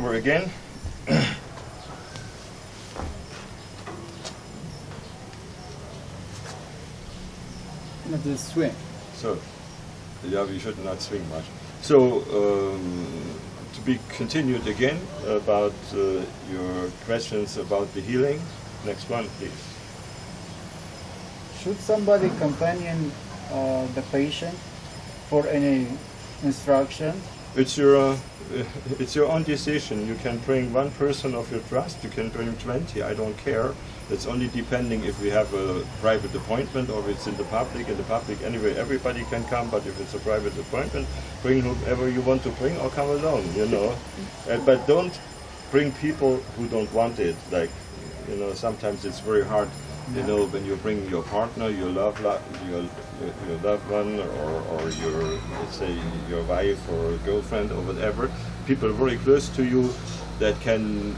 over again. Not just swing. So, yeah, we should not swing much. So, to be continued again about your questions about the healing. Next one, please. Should somebody companion the patient for any instruction? It's your own decision. You can bring one person of your trust. You can bring 20. I don't care. It's only depending if we have a private appointment or if it's in the public. In the public, anyway, everybody can come. But if it's a private appointment, bring whoever you want to bring or come alone. You know, but don't bring people who don't want it. Like, you know, sometimes it's very hard. You know, when you bring your partner, your loved one, or your, let's say, your wife or girlfriend or whatever, people very close to you that can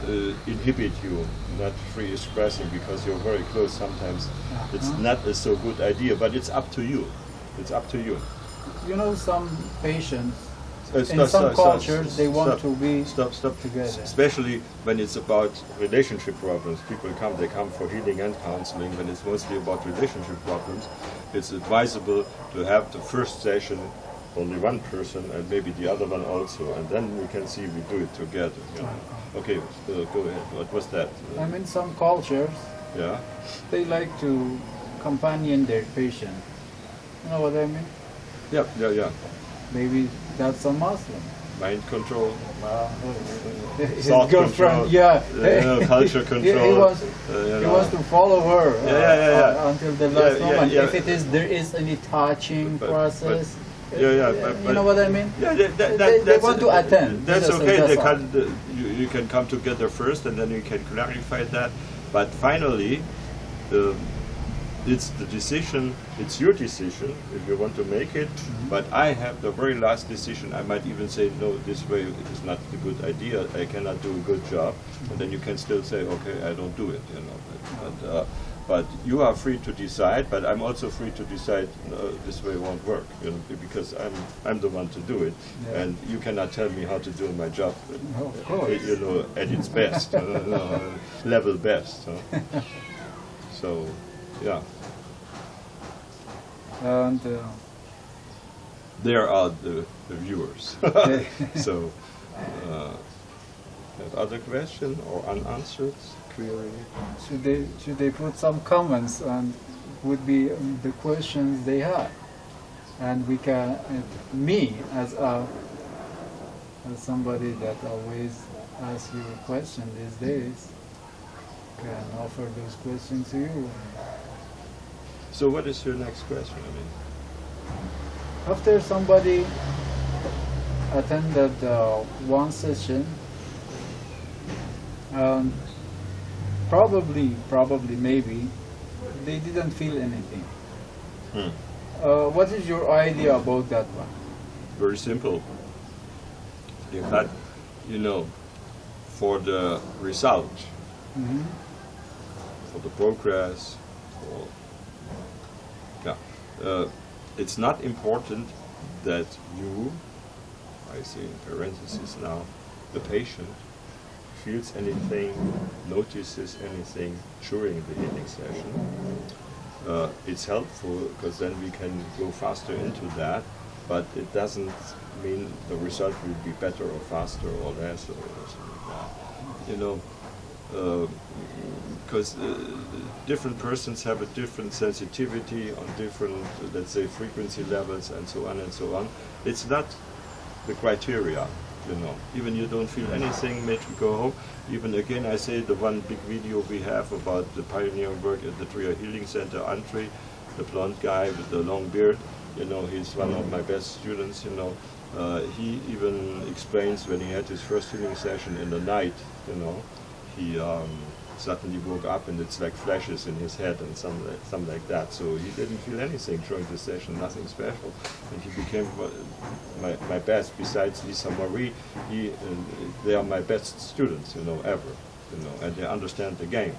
inhibit you, not free expressing, because you're very close. Sometimes it's not a so good idea, but it's up to you. It's up to you. You know, some patients in some cultures they want to be together. Especially when it's about relationship problems. People they come for healing and counseling. When it's mostly about relationship problems, it's advisable to have the first session only one person and maybe the other one also, and then we can see we do it together. You know. Okay, go ahead. What was that? I mean, some cultures, yeah, they like to companion their patient. You know what I mean? Yeah. Maybe that's a Muslim. Mind control. His Thought girlfriend, control, culture control. He wants to follow her until the last moment. If there is any touching process. You know what I mean? Yeah, they want to attend. That's okay. You can come together first, and then you can clarify that. But finally, it's the decision. It's your decision if you want to make it. But I have the very last decision. I might even say no. This way is not a good idea. I cannot do a good job. And then you can still say, okay, I don't do it. You know. But you are free to decide, but I'm also free to decide this way won't work, you know, because I'm the one to do it, and you cannot tell me how to do my job, of course. You know, at its best, level best. So, yeah. And there are the viewers. So, have other question or unanswered query? Should they put some comments on would be the questions they have, and we can me as somebody that always asks you a question these days can offer those questions to you. So what is your next question? I mean, after somebody attended one session, probably maybe they didn't feel anything. What is your idea about that one? very simple. In fact, you know, for the result, for the progress, it's not important that you, I say in parentheses now, the patient, feels anything, notices anything during the healing session. It's helpful because then we can go faster into that, but it doesn't mean the result will be better or faster or less or something like that. You know, because different persons have a different sensitivity on different, let's say, frequency levels and so on and so on. It's not the criteria, you know. Even you don't feel anything, maybe go home. Even again, I say the one big video we have about the pioneering work at the Trier Healing Center, Andre, the blonde guy with the long beard, you know, he's one of my best students, you know. He even explains when he had his first healing session in the night, you know, he suddenly woke up and it's like flashes in his head and something like that. So he didn't feel anything during the session, nothing special. And he became my best, besides Lisa Marie, they are my best students, you know, ever, you know, and they understand the game.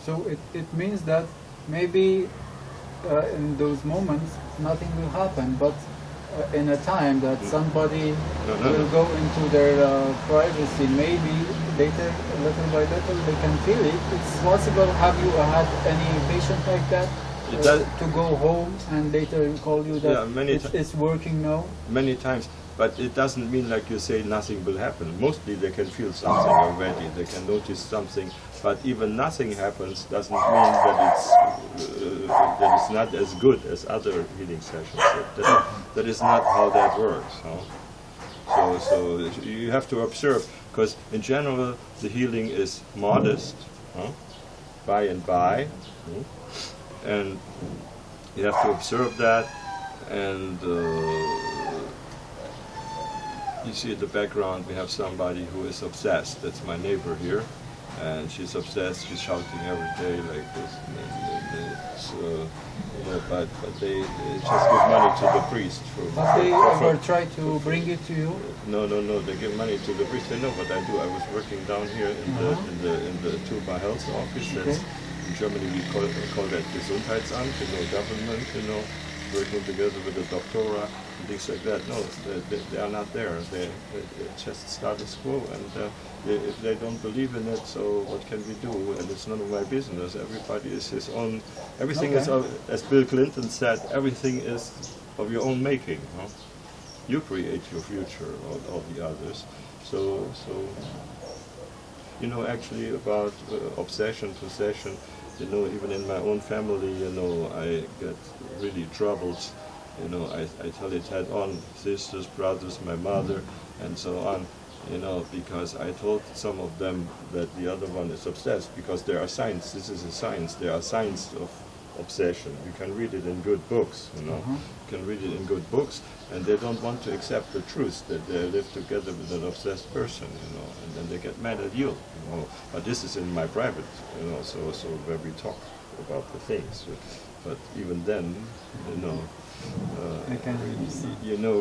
So it means that maybe in those moments nothing will happen, but in a time that somebody No. will go into their privacy. Maybe later, little by little, they can feel it. It's possible. Have you had any patient like that? To go home and later call you that it's working now? Many times. But it doesn't mean, like you say, nothing will happen. Mostly they can feel something already, they can notice something, but even nothing happens doesn't mean that it's not as good as other healing sessions. That is not how that works. No? So you have to observe, because in general the healing is modest, by and by, and you have to observe that. And you see in the background we have somebody who is obsessed. That's my neighbor here, and she's obsessed. She's shouting every day like this. But they just give money to the priest. Have they ever tried to bring it to you? No. They give money to the priest. They know what I do. I was working down here in the Tuba Health Office. That's, in Germany we call that Gesundheitsamt. Government. Working together with the doctora and things like that. No, they are not there. They just status quo, and if they don't believe in it, so what can we do? And it's none of my business. Everybody is his own. Everything is, as Bill Clinton said, everything is of your own making. You create your future, all the others. So actually about obsession, possession. Even in my own family, I get really troubled. I tell it head on, sisters, brothers, my mother, and so on, because I told some of them that the other one is obsessed, because there are signs. This is a science. There are signs of obsession. You can read it in good books, You can read it in good books, and they don't want to accept the truth that they live together with an obsessed person, and then they get mad at you, But this is in my private, so where we talk about the things. But even then,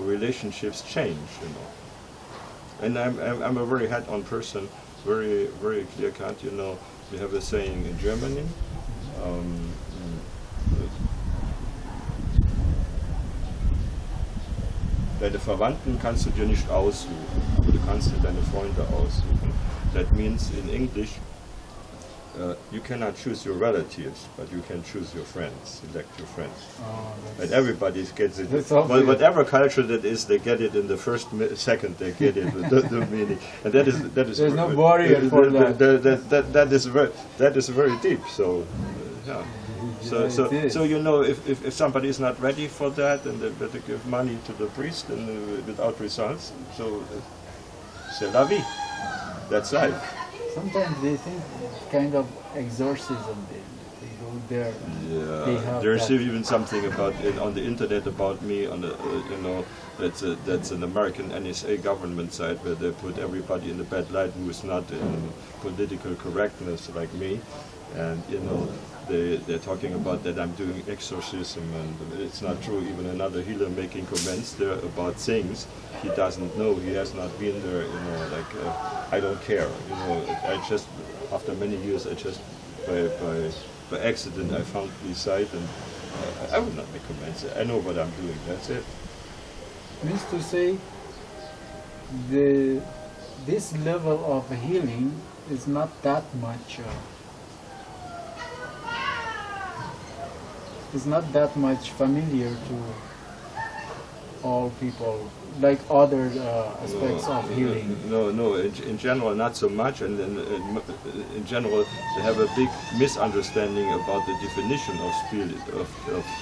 relationships change, And I'm a very head-on person, very very clear-cut. We have a saying in Germany. Deine Verwandten kannst du dir nicht aussuchen, aber du kannst dir deine Freunde aussuchen. That means in English, you cannot choose your relatives, but you can choose your friends, select your friends. And everybody gets it. Well, whatever culture that is, they get it in the first second. They get it, the meaning, and that is. There's no barrier for that. That is very deep. So, yeah. So if somebody is not ready for that, then they better give money to the priest, and without results. So, c'est la vie. That's life. Sometimes they think it's kind of exorcism. They go there. Yeah. There's even something about on the internet about me on the that's an American NSA government site where they put everybody in a bad light who is not in political correctness like me, and they're talking about that I'm doing exorcism, and it's not true. Even another healer making comments there about things he doesn't know. He has not been there. I don't care. I just after many years, I just by accident I found this site, and I would not make comments. I know what I'm doing. That's it. Means to say, this level of healing is not that much. Is not that much familiar to all people, like other aspects of healing. No. In general, not so much. And in general, they have a big misunderstanding about the definition of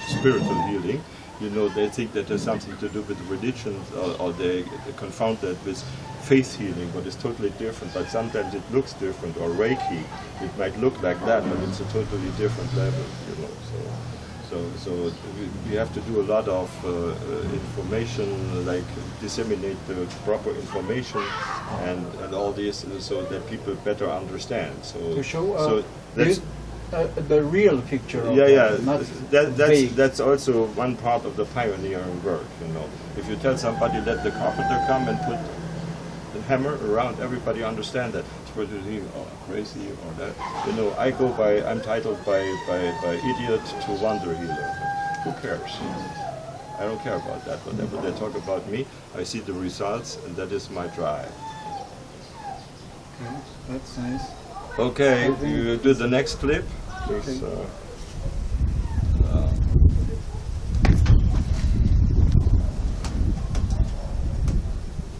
spiritual healing. They think that there's something to do with religion, or they confound that with faith healing, but it's totally different. But sometimes it looks different, or Reiki, it might look like that, but it's a totally different level. So we have to do a lot of information, like disseminate the proper information and all this, so that people better understand. So to show that's the real picture. That's also one part of the pioneering work. If you tell somebody, let the carpenter come and put the hammer around, everybody understand that. Crazy or that. I go by, I'm titled by idiot to wonder healer. Who cares? I don't care about that. Whatever they talk about me, I see the results, and that is my drive. Okay, that's nice. Okay, I think you do the next clip, please. Okay.